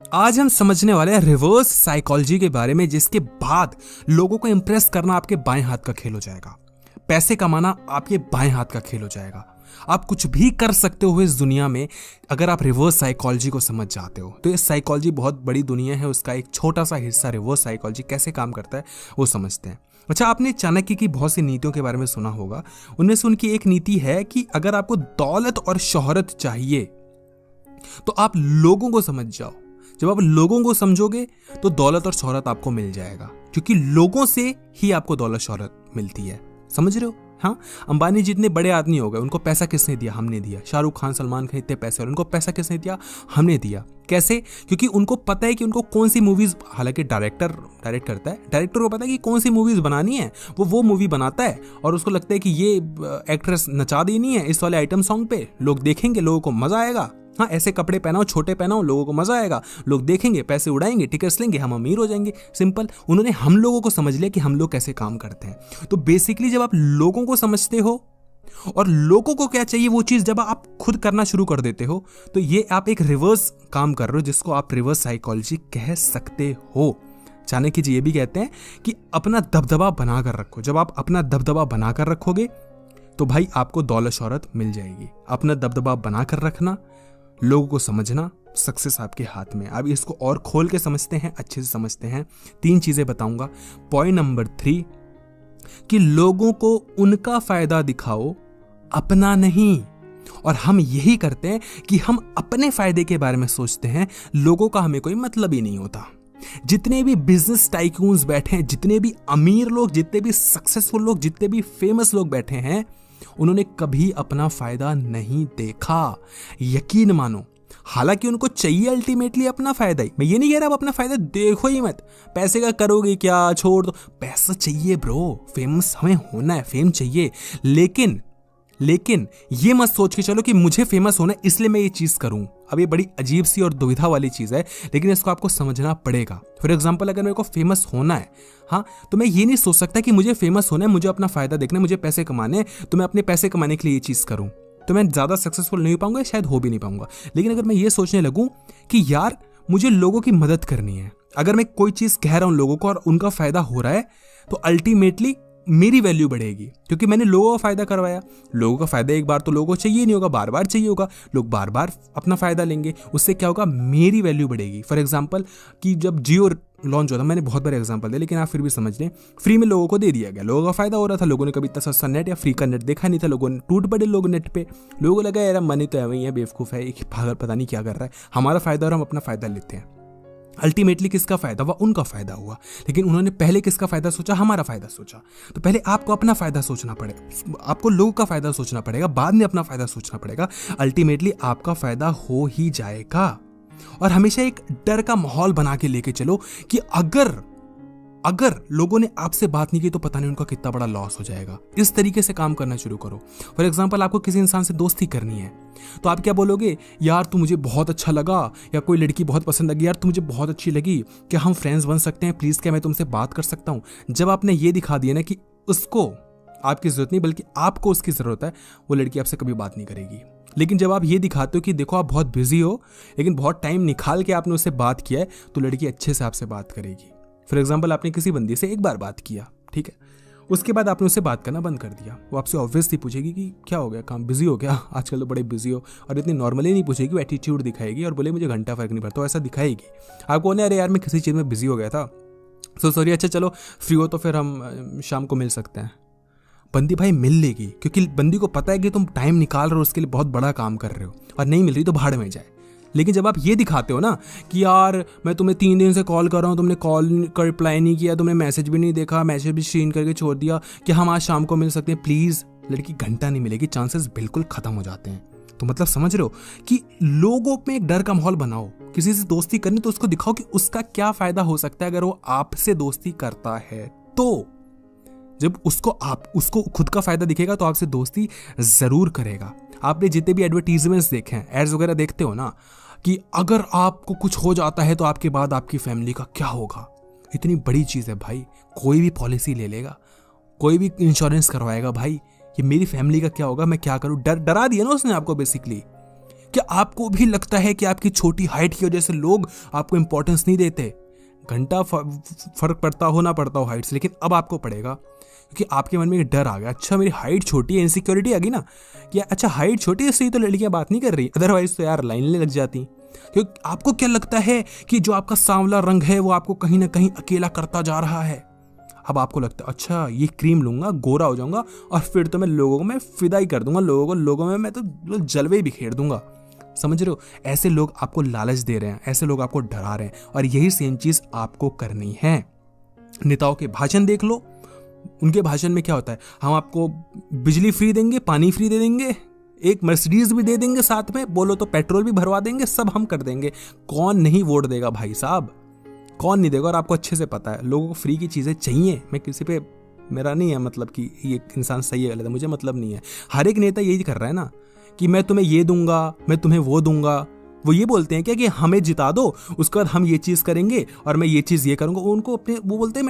आज हम समझने वाले हैं रिवर्स साइकोलॉजी के बारे में, जिसके बाद लोगों को इंप्रेस करना आपके बाएं हाथ का खेल हो जाएगा, पैसे कमाना आपके बाएं हाथ का खेल हो जाएगा। आप कुछ भी कर सकते हो इस दुनिया में अगर आप रिवर्स साइकोलॉजी को समझ जाते हो। तो ये साइकोलॉजी बहुत बड़ी दुनिया है, उसका एक छोटा सा हिस्सा रिवर्स साइकोलॉजी कैसे काम करता है वो समझते हैं। अच्छा, आपने चाणक्य की बहुत सी नीतियों के बारे में सुना होगा। उनमें से उनकी एक नीति है कि अगर आपको दौलत और शोहरत चाहिए तो आप लोगों को समझ जाओ। जब आप लोगों को समझोगे तो दौलत और शोहरत आपको मिल जाएगा, क्योंकि लोगों से ही आपको दौलत शोहरत मिलती है। समझ रहे हो? हाँ, अंबानी जितने बड़े आदमी हो गए, उनको पैसा किसने दिया? हमने दिया। शाहरुख खान, सलमान खान इतने पैसे और उनको पैसा किसने दिया? हमने दिया। कैसे? क्योंकि उनको पता है कि उनको कौन सी मूवीज, हालांकि डायरेक्टर डायरेक्ट करता है, डायरेक्टर को पता है कि कौन सी मूवीज बनानी है, वो मूवी बनाता है और उसको लगता है कि ये एक्ट्रेस नचा देनी है इस वाले आइटम सॉन्ग पे, लोग देखेंगे, लोगों को मजा आएगा। हाँ, ऐसे कपड़े पहनाओ, छोटे पहनाओ, लोगों को मजा आएगा, लोग देखेंगे, पैसे उड़ाएंगे, टिकट्स लेंगे, हम अमीर हो जाएंगे। सिंपल। उन्होंने हम लोगों को समझ लिया कि हम लोग कैसे काम करते हैं। तो बेसिकली जब आप लोगों को समझते हो और लोगों को क्या चाहिए वो चीज जब आप खुद करना शुरू कर देते हो, तो ये आप एक रिवर्स काम कर रहे हो, जिसको आप रिवर्स साइकोलॉजी कह सकते हो। चाणक्य जी ये भी कहते हैं कि अपना दबदबा बनाकर रखो। जब आप अपना दबदबा बनाकर रखोगे तो भाई आपको दौलत शोहरत मिल जाएगी। अपना दबदबा बनाकर रखना, लोगों को समझना, सक्सेस आपके हाथ में। अब इसको और खोल के समझते हैं, अच्छे से समझते हैं। 3 चीजें बताऊंगा। पॉइंट नंबर 3 कि लोगों को उनका फायदा दिखाओ, अपना नहीं। और हम यही करते हैं कि हम अपने फायदे के बारे में सोचते हैं, लोगों का हमें कोई मतलब ही नहीं होता। जितने भी बिजनेस टाइकून्स बैठे हैं, जितने भी अमीर लोग, जितने भी सक्सेसफुल लोग, जितने भी फेमस लोग बैठे हैं, उन्होंने कभी अपना फायदा नहीं देखा। यकीन मानो, हालांकि उनको चाहिए अल्टीमेटली अपना फायदा ही। मैं ये नहीं कह रहा आप अपना फायदा देखो ही मत, पैसे का करोगे क्या, छोड़ दो। पैसा चाहिए ब्रो, फेमस हमें होना है, फेम चाहिए, लेकिन ये मत सोच के चलो कि मुझे फेमस होना है इसलिए मैं ये चीज करूं। अब ये बड़ी अजीब सी और दुविधा वाली चीज है, लेकिन इसको आपको समझना पड़ेगा। फॉर एग्जांपल, अगर मेरे को फेमस होना है, हाँ, तो मैं ये नहीं सोच सकता कि मुझे फेमस होना है, मुझे अपना फायदा देखना है, मुझे पैसे कमाने हैं, तो मैं अपने पैसे कमाने के लिए ये चीज करूं, तो मैं ज्यादा सक्सेसफुल नहीं हो पाऊंगा, शायद हो भी नहीं पाऊंगा। लेकिन अगर मैं ये सोचने लगूं कि यार मुझे लोगों की मदद करनी है, अगर मैं कोई चीज कह रहा हूं लोगों को और उनका फायदा हो रहा है, तो अल्टीमेटली मेरी वैल्यू बढ़ेगी, क्योंकि मैंने लोगों का फायदा करवाया। लोगों का फायदा एक बार तो लोगों को चाहिए नहीं होगा, बार बार चाहिए होगा, लोग बार बार अपना फायदा लेंगे, उससे क्या होगा, मेरी वैल्यू बढ़ेगी। फॉर एग्जांपल कि जब जियो लॉन्च हुआ था, मैंने बहुत बड़े एग्जांपल दिए, लेकिन आप फिर भी समझ लें, फ्री में लोगों को दे दिया गया, लोगों का फायदा हो रहा था, लोगों ने कभी इतना सस्ता नेट या फ्री का नेट देखा नहीं था, लोगों ने टूट पड़े लोग नेट पे, लोगों को लगा यार मनी तो है वही है, बेवकूफ़ है, एक पागल पता नहीं क्या कर रहा है, हमारा फायदा और हम अपना फायदा लेते हैं। अल्टीमेटली किसका फायदा हुआ? उनका फायदा हुआ। लेकिन उन्होंने पहले किसका फायदा सोचा? हमारा फायदा सोचा। तो पहले आपको अपना फायदा सोचना पड़ेगा, आपको लोगों का फायदा सोचना पड़ेगा, बाद में अपना फायदा सोचना पड़ेगा। अल्टीमेटली आपका फायदा हो ही जाएगा। और हमेशा एक डर का माहौल बना के लेके चलो कि अगर लोगों ने आपसे बात नहीं की तो पता नहीं उनका कितना बड़ा लॉस हो जाएगा। इस तरीके से काम करना शुरू करो। फॉर एग्जांपल, आपको किसी इंसान से दोस्ती करनी है, तो आप क्या बोलोगे? यार तू मुझे बहुत अच्छा लगा, या कोई लड़की बहुत पसंद लगी, यार तू मुझे बहुत अच्छी लगी, क्या हम फ्रेंड्स बन सकते हैं प्लीज, क्या मैं तुमसे बात कर सकता हूं? जब आपने ये दिखा दिया ना कि उसको आपकी जरूरत नहीं बल्कि आपको उसकी जरूरत है, वो लड़की आपसे कभी बात नहीं करेगी। लेकिन जब आप ये दिखाते हो कि देखो आप बहुत बिजी हो, लेकिन बहुत टाइम निकाल के आपने उससे बात किया है, तो लड़की अच्छे से आपसे बात करेगी। फॉर एग्जाम्पल, आपने किसी बंदी से एक बार बात किया, ठीक है, उसके बाद आपने उससे बात करना बंद कर दिया, वो आपसे ऑब्वियसली पूछेगी कि क्या हो गया, काम बिजी हो क्या, आजकल तो बड़े बिजी हो। और इतनी नॉर्मली नहीं पूछेगी, वो एटीट्यूड दिखाएगी और बोले मुझे घंटा फर्क नहीं पड़ता, तो ऐसा दिखाएगी। आपको नहीं, अरे यार मैं किसी चीज़ में बिजी हो गया था, सो सॉरी, अच्छा चलो फ्री हो तो फिर हम शाम को मिल सकते हैं। बंदी भाई मिल लेगी, क्योंकि बंदी को पता है कि तुम टाइम निकाल रहे हो, उसके लिए बहुत बड़ा काम कर रहे हो, और नहीं मिल रही तो भाड़ में जाए। लेकिन जब आप ये दिखाते हो ना कि यार मैं तुम्हें 3 दिन से कॉल कर रहा हूँ, तुमने कॉल का रिप्लाई नहीं किया, तुमने मैसेज भी नहीं देखा, मैसेज भी सीन करके छोड़ दिया कि हम आज शाम को मिल सकते हैं प्लीज़, लड़की घंटा नहीं मिलेगी, चांसेस बिल्कुल खत्म हो जाते हैं। तो मतलब समझ रहे हो कि लोगों में एक डर का माहौल बनाओ। किसी से दोस्ती करनी तो उसको दिखाओ कि उसका क्या फ़ायदा हो सकता है अगर वो आपसे दोस्ती करता है। तो जब उसको खुद का फायदा दिखेगा तो आपसे दोस्ती जरूर करेगा। आपने जितने भी एडवर्टीजमेंट्स देखे हैं, एड्स वगैरह देखते हो ना, कि अगर आपको कुछ हो जाता है तो आपके बाद आपकी फैमिली का क्या होगा। इतनी बड़ी चीज़ है भाई, कोई भी पॉलिसी ले लेगा, कोई भी इंश्योरेंस करवाएगा, भाई ये मेरी फैमिली का क्या होगा, मैं क्या करूं, डरा दिया ना उसने आपको बेसिकली क्या आपको भी लगता है कि आपकी छोटी हाइट की वजह से लोग आपको इंपॉर्टेंस नहीं देते? घंटा फर्क पड़ता हो ना पड़ता हो हाइट से, लेकिन अब आपको पड़ेगा, क्योंकि आपके मन में एक डर आ गया, अच्छा मेरी हाइट छोटी है, इनसिक्योरिटी आ गई ना कि अच्छा हाइट छोटी है इसलिए तो लड़कियां बात नहीं कर रही, अदरवाइज तो यार लाइन लग जाती। क्योंकि आपको क्या लगता है कि जो आपका सांवला रंग है वो आपको कहीं ना कहीं अकेला करता जा रहा है। अब आपको लगता है अच्छा ये क्रीम लूंगा, गोरा हो जाऊंगा और फिर तो मैं लोगों को मैं फिदा ही कर दूंगा, लोगों में मैं तो जलवे बिखेर दूंगा। समझ रहे हो? ऐसे लोग आपको लालच दे रहे हैं, ऐसे लोग आपको डरा रहे हैं, और यही सेम चीज आपको करनी है। नेताओं के भाषण देख लो, उनके भाषण में क्या होता है, हम आपको बिजली फ्री देंगे, पानी फ्री दे देंगे, एक मर्सिडीज भी दे देंगे साथ में, बोलो तो पेट्रोल भी भरवा देंगे, सब हम कर देंगे। कौन नहीं वोट देगा भाई साहब? कौन नहीं देगा? और आपको अच्छे से पता है लोगों को फ्री की चीजें चाहिए। मैं किसी पे मेरा नहीं है मतलब कि ये इंसान सही है गलत है, मुझे मतलब नहीं है। हर एक नेता यही कर रहा है ना कि मैं तुम्हें ये दूंगा, मैं तुम्हें वो दूंगा। वो ये बोलते हैं क्या कि हमें जिता दो, उसके बाद हम ये चीज करेंगे और मैं ये चीज ये करूंगा। उनको अपने वो बोलते हैं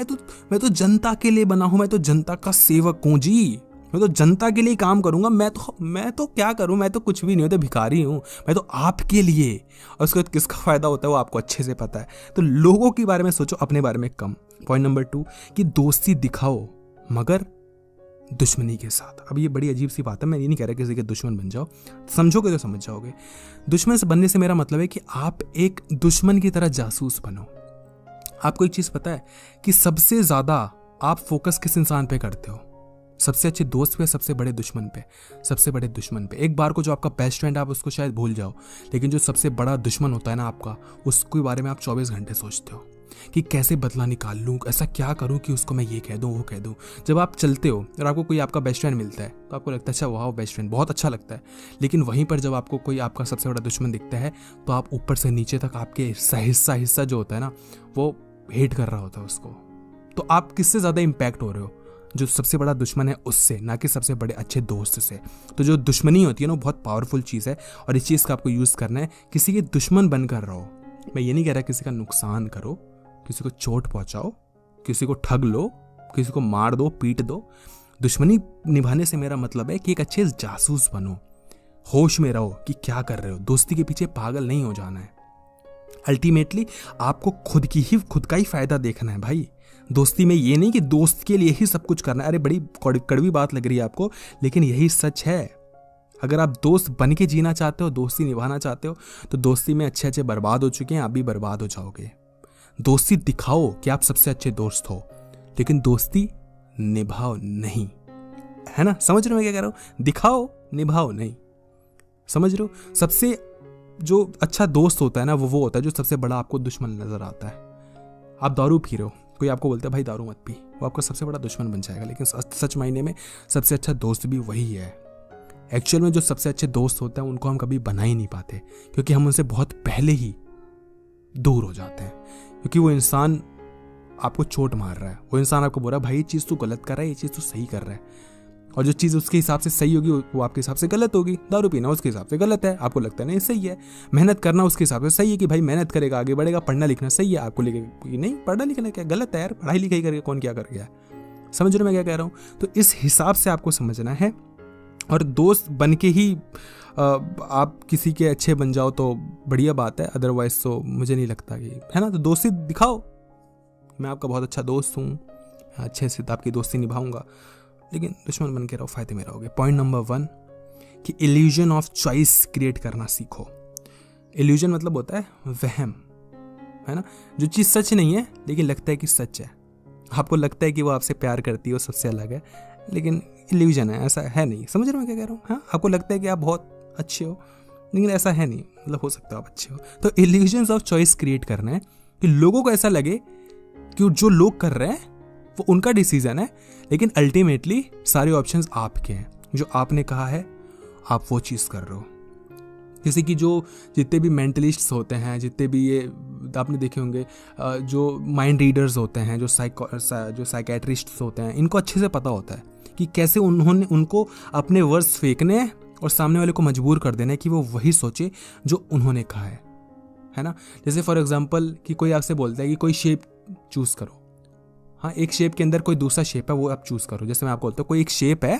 मैं तो जनता के लिए बना हूं, मैं तो जनता का सेवक हूं जी, मैं तो जनता के लिए काम करूंगा। मैं तो क्या करूं, मैं तो कुछ भी नहीं, तो भिखारी हूं, मैं तो आपके लिए। और उसके बाद किसका फायदा होता है वो आपको अच्छे से पता है। तो लोगों के बारे में सोचो, अपने बारे में कम। पॉइंट नंबर 2 कि दोस्ती दिखाओ मगर दुश्मनी के साथ। अब ये बड़ी अजीब सी बात है, मैं ये नहीं कह रहा किसी के दुश्मन बन जाओ, समझोगे तो समझ जाओगे। दुश्मन से बनने से मेरा मतलब है कि आप एक दुश्मन की तरह जासूस बनो। आपको एक चीज पता है कि सबसे ज्यादा आप फोकस किस इंसान पे करते हो? सबसे अच्छे दोस्त पे, सबसे बड़े दुश्मन पे? सबसे बड़े दुश्मन पे। एक बार को जो आपका बेस्ट फ्रेंड आप उसको शायद भूल जाओ, लेकिन जो सबसे बड़ा दुश्मन होता है ना आपका, उसके बारे में आप 24 घंटे सोचते हो कि कैसे बदला निकाल लूं, ऐसा क्या करूं कि उसको मैं ये कह दूं वो कह दूं। जब आप चलते हो और आपको कोई आपका बेस्ट फ्रेंड मिलता है तो आपको लगता है अच्छा वाह बेस्ट फ्रेंड, बहुत अच्छा लगता है। लेकिन वहीं पर जब आपको कोई आपका सबसे बड़ा दुश्मन दिखता है तो आप ऊपर से नीचे तक आपके हिस्सा जो होता है ना वो हेट कर रहा होता है उसको। तो आप किससे ज्यादा इंपैक्ट हो रहे हो? जो सबसे बड़ा दुश्मन है उससे, ना कि सबसे बड़े अच्छे दोस्त से। तो जो दुश्मनी होती है ना बहुत पावरफुल चीज़ है, और इस चीज़ का आपको यूज़ करना है। किसी के दुश्मन बनकर रहो। मैं ये नहीं कह रहा किसी का नुकसान करो, किसी को चोट पहुंचाओ, किसी को ठग लो, किसी को मार दो, पीट दो। दुश्मनी निभाने से मेरा मतलब है कि एक अच्छे जासूस बनो, होश में रहो कि क्या कर रहे हो। दोस्ती के पीछे पागल नहीं हो जाना है। अल्टीमेटली आपको खुद का ही फायदा देखना है भाई। दोस्ती में ये नहीं कि दोस्त के लिए ही सब कुछ करना है। अरे बड़ी कड़वी बात लग रही है आपको, लेकिन यही सच है। अगर आप दोस्त बन के जीना चाहते हो, दोस्ती निभाना चाहते हो, तो दोस्ती में अच्छे बर्बाद हो चुके हैं, आप भी बर्बाद हो जाओगे। दोस्ती दिखाओ कि आप सबसे अच्छे दोस्त हो, लेकिन दोस्ती निभाओ नहीं, है ना? समझ रहे हो मैं क्या कह रहा हूं? दिखाओ, निभाओ नहीं। समझ रहे हो? सबसे जो अच्छा दोस्त होता है ना वो होता है जो सबसे बड़ा आपको दुश्मन नजर आता है। आप दारू पी रहे हो, कोई आपको बोलता है भाई दारू मत पी, वो आपका सबसे बड़ा दुश्मन बन जाएगा। लेकिन सच मायने में सबसे अच्छा दोस्त भी वही है। एक्चुअल में जो सबसे अच्छे दोस्त होते हैं उनको हम कभी बना ही नहीं पाते, क्योंकि हम उनसे बहुत पहले ही दूर हो जाते हैं। क्योंकि वो इंसान आपको चोट मार रहा है, वो इंसान आपको बोल रहा है भाई ये चीज़ तू गलत कर रहा है, ये चीज़ तू सही कर रहा है। और जो चीज़ उसके हिसाब से सही होगी वो आपके हिसाब से गलत होगी। दारू पीना उसके हिसाब से गलत है, आपको लगता है नहीं सही है। मेहनत करना उसके हिसाब से सही है कि भाई मेहनत करेगा आगे बढ़ेगा। पढ़ना लिखना सही है, आपको लेके नहीं पढ़ना लिखना क्या गलत है यार, पढ़ाई लिखाई करके कौन क्या कर गया। समझ रहे मैं क्या कह रहा हूँ? तो इस हिसाब से आपको समझना है। और दोस्त बन के ही आप किसी के अच्छे बन जाओ तो बढ़िया बात है, अदरवाइज तो मुझे नहीं लगता कि, है ना? तो दोस्ती दिखाओ, मैं आपका बहुत अच्छा दोस्त हूँ, अच्छे से आपकी दोस्ती निभाऊंगा, लेकिन दुश्मन बन के रहो, फायदे में रहोगे। पॉइंट नंबर 1 कि इल्यूजन ऑफ चॉइस क्रिएट करना सीखो। इल्यूजन मतलब होता है वहम, है ना? जो चीज़ सच नहीं है लेकिन लगता है कि सच है। आपको लगता है कि वो आपसे प्यार करती है, वो सबसे अलग है, लेकिन इल्यूजन है, ऐसा है नहीं। समझ रहे हो मैं क्या कह रहा हूँ? हाँ, आपको लगता है कि आप बहुत अच्छे हो, लेकिन ऐसा है नहीं। मतलब हो सकता है आप अच्छे हो। तो इल्यूजन्स ऑफ चॉइस क्रिएट करना है कि लोगों को ऐसा लगे कि जो लोग कर रहे हैं वो उनका डिसीजन है, लेकिन अल्टीमेटली सारे ऑप्शंस आपके हैं। जो आपने कहा है आप वो चीज़ कर रहे हो। जैसे कि जो जितने भी मेंटलिस्ट्स होते हैं, जितने भी ये आपने देखे होंगे जो माइंड रीडर्स होते हैं, जो साइकेट्रिस्ट्स होते हैं, इनको अच्छे से पता होता है कि कैसे उनको अपने वर्ड्स फेंकने हैं और सामने वाले को मजबूर कर देना है कि वो वही सोचे जो उन्होंने कहा है ना? जैसे फॉर एग्जांपल कि कोई आपसे बोलता है कि कोई शेप चूज करो। हाँ, एक शेप के अंदर कोई दूसरा शेप है वो आप चूज करो। जैसे मैं आपको बोलता हूँ कोई एक शेप है,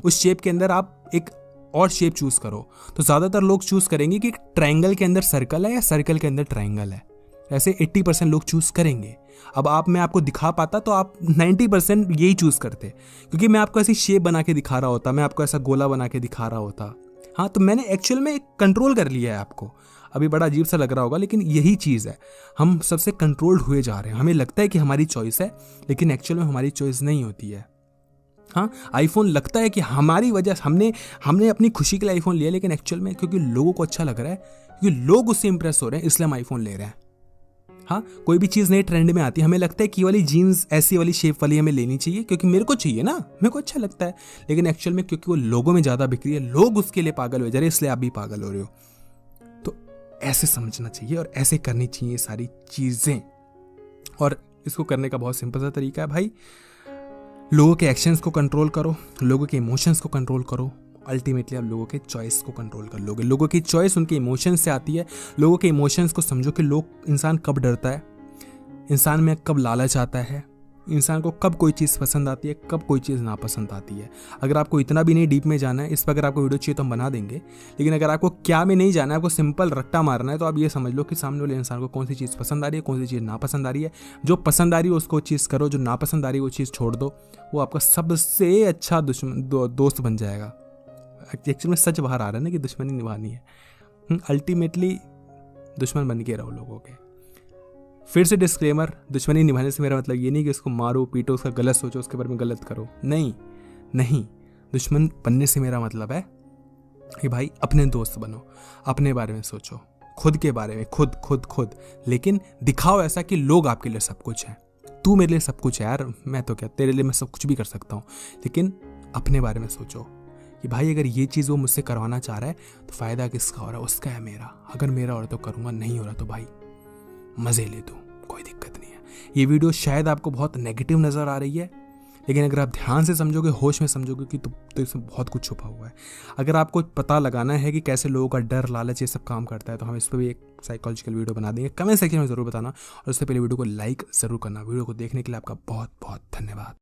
उस शेप के अंदर आप एक और शेप चूज करो, तो ज़्यादातर लोग चूज करेंगे कि ट्रायंगल के अंदर सर्कल है या सर्कल के अंदर ट्रायंगल है। ऐसे 80% लोग चूज करेंगे। अब मैं आपको दिखा पाता तो आप 90% यही चूज करते, क्योंकि मैं आपको ऐसी शेप बना के दिखा रहा होता, मैं आपको ऐसा गोला बना के दिखा रहा होता। हाँ, तो मैंने एक्चुअल में कंट्रोल कर लिया है आपको। अभी बड़ा अजीब सा लग रहा होगा, लेकिन यही चीज़ है, हम सबसे कंट्रोल्ड हुए जा रहे हैं। हमें लगता है कि हमारी चॉइस है, लेकिन एक्चुअल में हमारी चॉइस नहीं होती है। हाँ, आईफोन लगता है कि हमारी वजह हमने अपनी खुशी के लिए आईफोन लिया, लेकिन एक्चुअल में क्योंकि लोगों को अच्छा लग रहा है, क्योंकि लोग उससे इंप्रेस हो रहे हैं, इसलिए हम आईफोन ले रहे हैं। हाँ, कोई भी चीज़ नई ट्रेंड में आती है, हमें लगता है कि वाली जीन्स ऐसी वाली शेप वाली हमें लेनी चाहिए, क्योंकि मेरे को चाहिए ना, मेरे को अच्छा लगता है। लेकिन एक्चुअल में क्योंकि वो लोगों में ज़्यादा बिक रही है, लोग उसके लिए पागल हो जा रहे हैं, इसलिए आप भी पागल हो रहे हो। तो ऐसे समझना चाहिए और ऐसे करनी चाहिए सारी चीज़ें। और इसको करने का बहुत सिंपल सा तरीका है भाई, लोगों के एक्शंस को कंट्रोल करो, लोगों के इमोशंस को कंट्रोल करो। अल्टीमेटली आप लोगों के चॉइस को कंट्रोल कर लोगे। लोगों की चॉइस उनके इमोशंस से आती है। लोगों के इमोशंस को समझो कि इंसान कब डरता है, इंसान में कब लालच आता है, इंसान को कब कोई चीज़ पसंद आती है, कब कोई चीज़ नापसंद आती है। अगर आपको इतना भी नहीं डीप में जाना है, इस पर अगर आपको वीडियो चाहिए तो हम बना देंगे, लेकिन अगर आपको क्या में नहीं जाना है, आपको सिंपल रट्टा मारना है, तो आप ये समझ लो कि सामने वाले इंसान को कौन सी चीज़ पसंद आ रही है, कौन सी चीज़ नापसंद आ रही है। जो पसंद आ रही है उसको चीज़ करो, जो नापसंद आ रही है वो चीज़ छोड़ दो। वो आपका सबसे अच्छा दोस्त बन जाएगा। एक्चुअली में सच बाहर आ रहा है ना कि दुश्मनी निभानी है। अल्टीमेटली दुश्मन बन के रहो लोगों के। फिर से डिस्क्लेमर, दुश्मनी निभाने से मेरा मतलब ये नहीं कि उसको मारो पीटो, उसका गलत सोचो, उसके बारे में गलत करो। नहीं, दुश्मन बनने से मेरा मतलब है कि भाई अपने दोस्त बनो, अपने बारे में सोचो, खुद के बारे में खुद, लेकिन दिखाओ ऐसा कि लोग आपके लिए सब कुछ है। तू मेरे लिए सब कुछ है यार, मैं तो क्या, तेरे लिए मैं सब कुछ भी कर सकता हूँ, लेकिन अपने बारे में सोचो कि भाई अगर ये चीज़ वो मुझसे करवाना चाह रहा है तो फ़ायदा किसका हो रहा है, उसका है मेरा। अगर मेरा हो रहा तो करूँगा, नहीं हो रहा तो भाई मज़े ले दो, कोई दिक्कत नहीं है। ये वीडियो शायद आपको बहुत नेगेटिव नज़र आ रही है, लेकिन अगर आप ध्यान से समझोगे, होश में समझोगे कि तो इसमें बहुत कुछ छुपा हुआ है। अगर आपको पता लगाना है कि कैसे लोगों का डर, लालच ये सब काम करता है, तो हम इस पर भी एक साइकोलॉजिकल वीडियो बना देंगे। कमेंट सेक्शन में ज़रूर बताना, और उससे पहले वीडियो को लाइक ज़रूर करना। वीडियो को देखने के लिए आपका बहुत बहुत धन्यवाद।